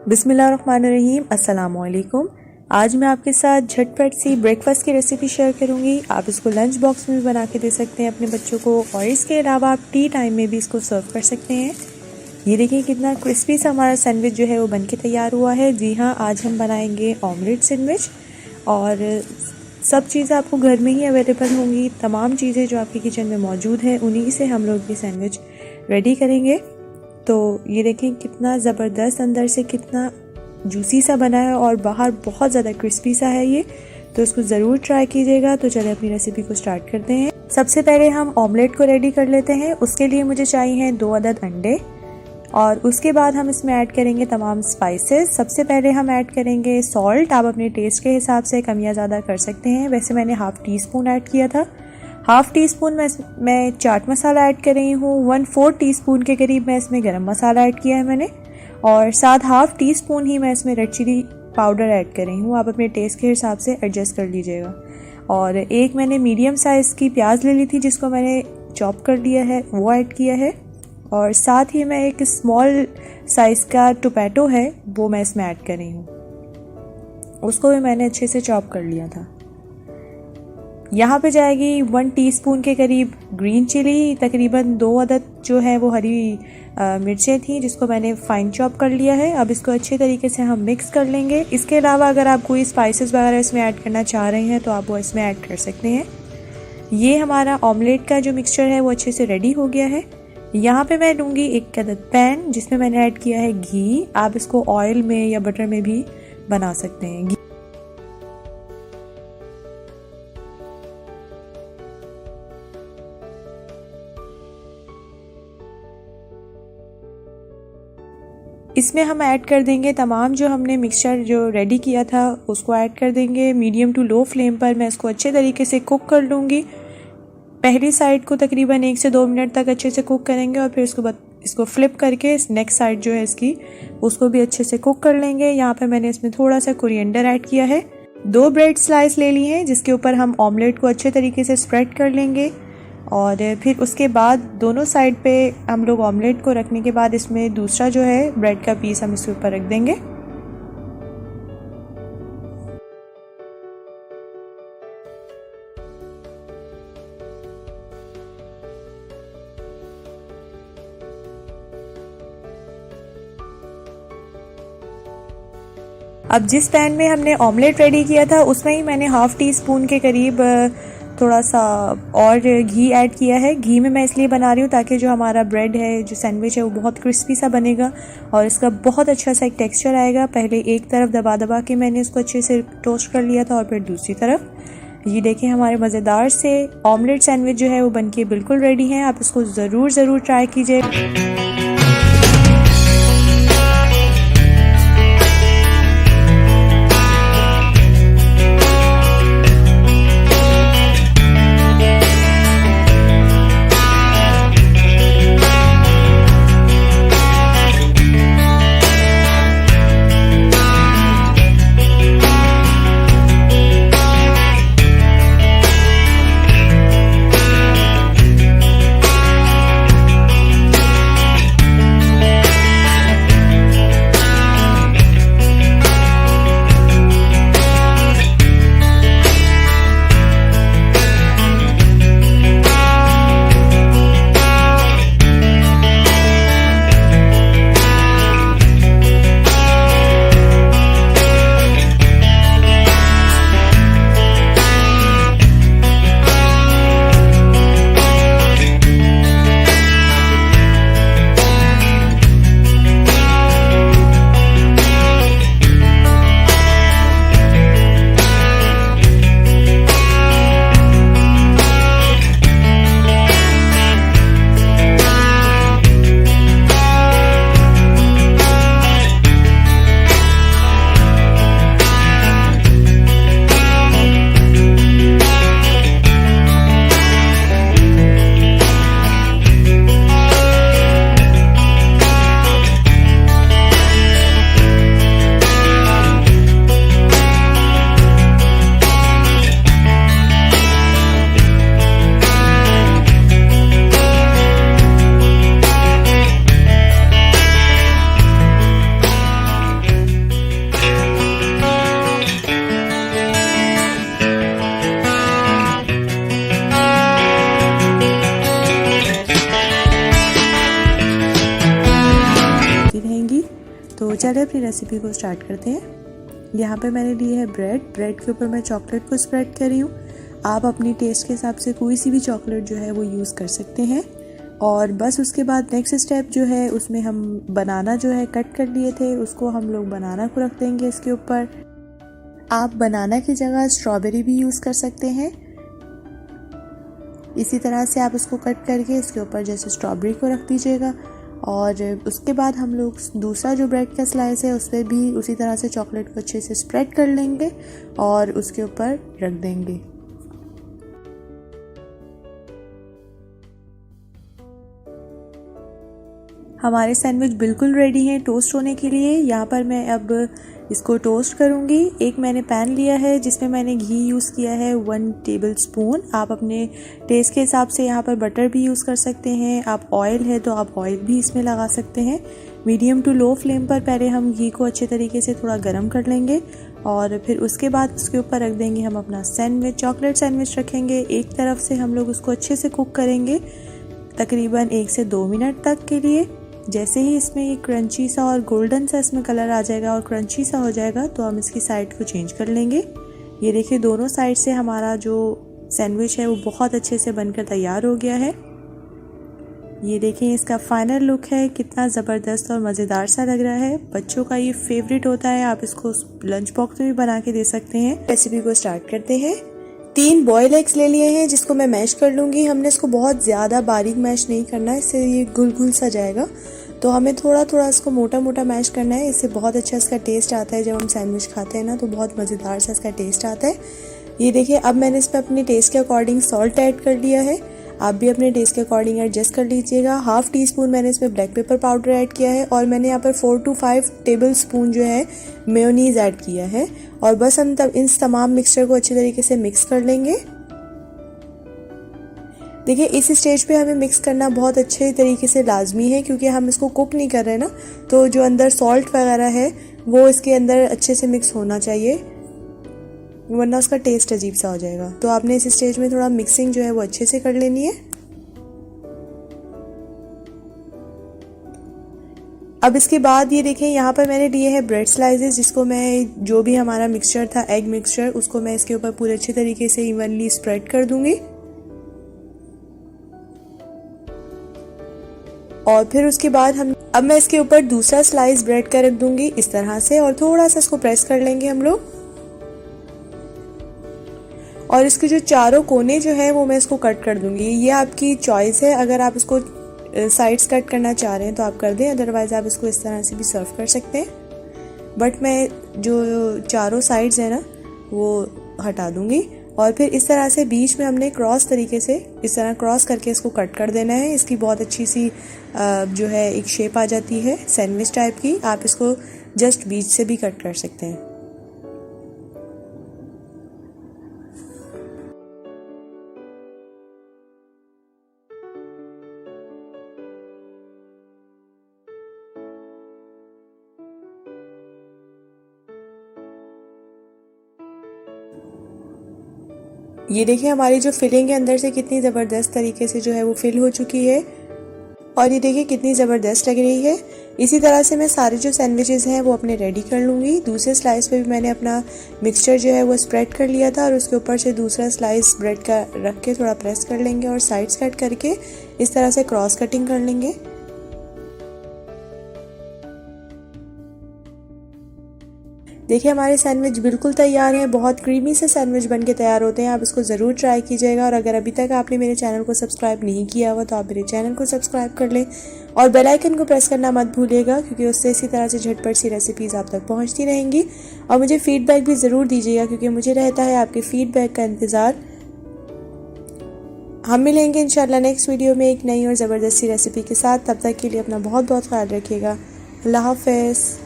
बिस्मिल्लाहिर्रहमानिर्रहीम। अस्सलामुअलैकुम। आज मैं आपके साथ झटपट सी ब्रेकफास्ट की रेसिपी शेयर करूंगी। आप इसको लंच बॉक्स में भी बना के दे सकते हैं अपने बच्चों को, और इसके अलावा आप टी टाइम में भी इसको सर्व कर सकते हैं। ये देखिए कितना क्रिस्पी सा हमारा सैंडविच जो है वो बन के तैयार हुआ है। जी हाँ, आज हम बनाएंगे ऑमलेट सैंडविच, और सब चीज़ें आपको घर में ही अवेलेबल होंगी। तमाम चीज़ें जो आपके किचन में मौजूद हैं उन्हीं से हम लोग ये सैंडविच रेडी करेंगे। तो ये देखें कितना ज़बरदस्त, अंदर से कितना जूसी सा बना है और बाहर बहुत ज़्यादा क्रिस्पी सा है ये। तो इसको ज़रूर ट्राई कीजिएगा। तो चलिए अपनी रेसिपी को स्टार्ट करते हैं। सबसे पहले हम ऑमलेट को रेडी कर लेते हैं। उसके लिए मुझे चाहिए 2 अदद अंडे, और उसके बाद हम इसमें ऐड करेंगे तमाम स्पाइसेस। सबसे पहले हम ऐड करेंगे सॉल्ट। आप अपने टेस्ट के हिसाब से कम या ज़्यादा कर सकते हैं। वैसे मैंने हाफ़ टी स्पून ऐड किया था। हाफ़ टी स्पून मैं चाट मसाला ऐड कर रही हूँ। 1/4 टीस्पून के करीब मैं इसमें गरम मसाला ऐड किया है मैंने, और साथ हाफ़ टी स्पून ही मैं इसमें रेड चिली पाउडर ऐड कर रही हूँ। आप अपने टेस्ट के हिसाब से एडजस्ट कर लीजिएगा। और एक मैंने मीडियम साइज़ की प्याज ले ली थी जिसको मैंने चॉप कर लिया है, वो ऐड किया है। और साथ ही मैं एक स्मॉल साइज़ का टोमेटो है वो मैं इसमें ऐड कर रही हूँ, उसको भी मैंने अच्छे से चॉप कर लिया था। यहाँ पे जाएगी 1 टीस्पून के करीब ग्रीन चिली, तकरीबन 2 अदद जो है वो हरी मिर्चें थी जिसको मैंने फाइन चॉप कर लिया है। अब इसको अच्छे तरीके से हम मिक्स कर लेंगे। इसके अलावा अगर आप कोई स्पाइसेस वगैरह इसमें ऐड करना चाह रहे हैं तो आप वो इसमें ऐड कर सकते हैं। ये हमारा ऑमलेट का जो मिक्सचर है वो अच्छे से रेडी हो गया है। यहाँ पे मैं लूँगी 1 अदद पैन जिसमें मैंने ऐड किया है घी। आप इसको ऑयल में या बटर में भी बना सकते हैं। इसमें हम ऐड कर देंगे तमाम जो हमने मिक्सचर जो रेडी किया था उसको ऐड कर देंगे। मीडियम टू लो फ्लेम पर मैं इसको अच्छे तरीके से कुक कर लूँगी। पहली साइड को तकरीबन 1 से 2 मिनट तक अच्छे से कुक करेंगे, और फिर इसको फ्लिप करके नेक्स्ट साइड जो है इसकी उसको भी अच्छे से कुक कर लेंगे। यहाँ पे मैंने इसमें थोड़ा सा कोरिएंडर ऐड किया है। 2 ब्रेड स्लाइस ले ली हैं जिसके ऊपर हम ऑमलेट को अच्छे तरीके से स्प्रेड कर लेंगे, और फिर उसके बाद दोनों साइड पे हम लोग ऑमलेट को रखने के बाद इसमें दूसरा जो है ब्रेड का पीस हम इसके ऊपर रख देंगे। अब जिस पैन में हमने ऑमलेट रेडी किया था उसमें ही मैंने हाफ़ टी स्पून के करीब थोड़ा सा और घी ऐड किया है। घी में मैं इसलिए बना रही हूँ ताकि जो हमारा ब्रेड है, जो सैंडविच है, वो बहुत क्रिस्पी सा बनेगा और इसका बहुत अच्छा सा एक टेक्सचर आएगा। पहले एक तरफ दबा दबा के मैंने इसको अच्छे से टोस्ट कर लिया था, और फिर दूसरी तरफ। ये देखिए हमारे मज़ेदार से ऑमलेट सैंडविच जो है वो बनके बिल्कुल रेडी है। आप इसको ज़रूर ट्राई कीजिए। तो चलिए अपनी रेसिपी को स्टार्ट करते हैं। यहाँ पे मैंने ली है ब्रेड के ऊपर मैं चॉकलेट को स्प्रेड कर रही हूँ। आप अपनी टेस्ट के हिसाब से कोई सी भी चॉकलेट जो है वो यूज़ कर सकते हैं। और बस उसके बाद नेक्स्ट स्टेप जो है उसमें हम बनाना जो है कट कर लिए थे, उसको हम लोग बनाना को रख देंगे इसके ऊपर। आप बनाना की जगह स्ट्रॉबेरी भी यूज़ कर सकते हैं। इसी तरह से आप उसको कट करके इसके ऊपर जैसे स्ट्रॉबेरी को रख दीजिएगा। और उसके बाद हम लोग दूसरा जो ब्रेड का स्लाइस है उस पर भी उसी तरह से चॉकलेट को अच्छे से स्प्रेड कर लेंगे और उसके ऊपर रख देंगे। हमारे सैंडविच बिल्कुल रेडी हैं टोस्ट होने के लिए। यहाँ पर मैं अब इसको टोस्ट करूँगी। एक मैंने पैन लिया है जिसमें मैंने घी यूज़ किया है 1 टेबल स्पून। आप अपने टेस्ट के हिसाब से यहाँ पर बटर भी यूज़ कर सकते हैं। आप ऑयल है तो आप ऑयल भी इसमें लगा सकते हैं। मीडियम टू लो फ्लेम पर पहले हम घी को अच्छे तरीके से थोड़ा गर्म कर लेंगे और फिर उसके बाद उसके ऊपर रख देंगे हम अपना सैंडविच। चॉकलेट सैंडविच रखेंगे। एक तरफ से हम लोग उसको अच्छे से कुक करेंगे तकरीबन 1 से 2 मिनट तक के लिए। जैसे ही इसमें ये क्रंची सा और गोल्डन सा इसमें कलर आ जाएगा और क्रंची सा हो जाएगा तो हम इसकी साइड को चेंज कर लेंगे। ये देखिए दोनों साइड से हमारा जो सैंडविच है वो बहुत अच्छे से बनकर तैयार हो गया है। ये देखिए इसका फाइनल लुक है, कितना ज़बरदस्त और मज़ेदार सा लग रहा है। बच्चों का ये फेवरेट होता है। आप इसको लंच बॉक्स में भी बना के दे सकते हैं। रेसिपी को स्टार्ट करते हैं। 3 बॉयल एग्स ले लिए हैं जिसको मैं मैश कर लूँगी। हमने इसको बहुत ज़्यादा बारीक मैश नहीं करना है, इससे ये घुल सा जाएगा। तो हमें थोड़ा थोड़ा इसको मोटा मोटा मैश करना है। इससे बहुत अच्छा इसका टेस्ट आता है। जब हम सैंडविच खाते हैं ना तो बहुत मज़ेदार सा इसका टेस्ट आता है। ये देखिए अब मैंने इसमें अपने टेस्ट के अकॉर्डिंग सॉल्ट ऐड कर लिया है। आप भी अपने टेस्ट के अकॉर्डिंग एडजस्ट कर लीजिएगा। 1/2 टीस्पून मैंने इसमें ब्लैक पेपर पाउडर ऐड किया है और मैंने यहाँ पर 4 to 5 टेबल स्पून जो है मेयोनीज ऐड किया है। और बस हम तब इन तमाम मिक्सचर को अच्छे तरीके से मिक्स कर लेंगे। देखिए इस स्टेज पे हमें मिक्स करना बहुत अच्छे तरीके से लाजमी है क्योंकि हम इसको कुक नहीं कर रहे ना, तो जो अंदर सॉल्ट वगैरह है वो इसके अंदर अच्छे से मिक्स होना चाहिए, वरना उसका टेस्ट अजीब सा हो जाएगा। तो आपने इस स्टेज में थोड़ा मिक्सिंग जो है वो अच्छे से कर लेनी है। अब इसके बाद ये देखें यहाँ पर मैंने लिए हैं ब्रेड स्लाइसेस, जिसको मैं जो भी हमारा मिक्सचर था एग मिक्सचर उसको मैं इसके ऊपर पूरे अच्छे तरीके से इवनली स्प्रेड कर दूंगी। और फिर उसके बाद अब मैं इसके ऊपर दूसरा स्लाइस ब्रेड का रख दूंगी इस तरह से और थोड़ा सा इसको प्रेस कर लेंगे हम लोग। और इसके जो चारों कोने जो है वो मैं इसको कट कर दूंगी। ये आपकी चॉइस है, अगर आप इसको साइड्स कट करना चाह रहे हैं तो आप कर दें, अदरवाइज आप इसको इस तरह से भी सर्व कर सकते हैं। बट मैं जो चारों साइड्स है ना वो हटा दूंगी। और फिर इस तरह से बीच में हमने क्रॉस तरीके से इस तरह क्रॉस करके इसको कट कर देना है। इसकी बहुत अच्छी सी जो है एक शेप आ जाती है सैंडविच टाइप की। आप इसको जस्ट बीच से भी कट कर सकते हैं। ये देखिए हमारी जो फिलिंग है अंदर से कितनी ज़बरदस्त तरीके से जो है वो फिल हो चुकी है और ये देखिए कितनी ज़बरदस्त लग रही है। इसी तरह से मैं सारे जो सैंडविचेस हैं वो अपने रेडी कर लूँगी। दूसरे स्लाइस पे भी मैंने अपना मिक्सचर जो है वो स्प्रेड कर लिया था और उसके ऊपर से दूसरा स्लाइस ब्रेड का रख के थोड़ा प्रेस कर लेंगे और साइड्स कट करके इस तरह से क्रॉस कटिंग कर लेंगे। देखिए हमारे सैंडविच बिल्कुल तैयार हैं। बहुत क्रीमी से सैंडविच बन के तैयार होते हैं। आप इसको ज़रूर ट्राई कीजिएगा और अगर अभी तक आपने मेरे चैनल को सब्सक्राइब नहीं किया हुआ तो आप मेरे चैनल को सब्सक्राइब कर लें और बेल आइकन को प्रेस करना मत भूलिएगा क्योंकि उससे इसी तरह से झटपट सी रेसिपीज़ आप तक पहुँचती रहेंगी। और मुझे फ़ीडबैक भी ज़रूर दीजिएगा क्योंकि मुझे रहता है आपके फ़ीडबैक का इंतज़ार। हम मिलेंगे इंशाल्लाह नेक्स्ट वीडियो में एक नई और ज़बरदस्त सी रेसिपी के साथ। तब तक के लिए अपना बहुत बहुत ख्याल रखिएगा। अल्लाह हाफ़िज़।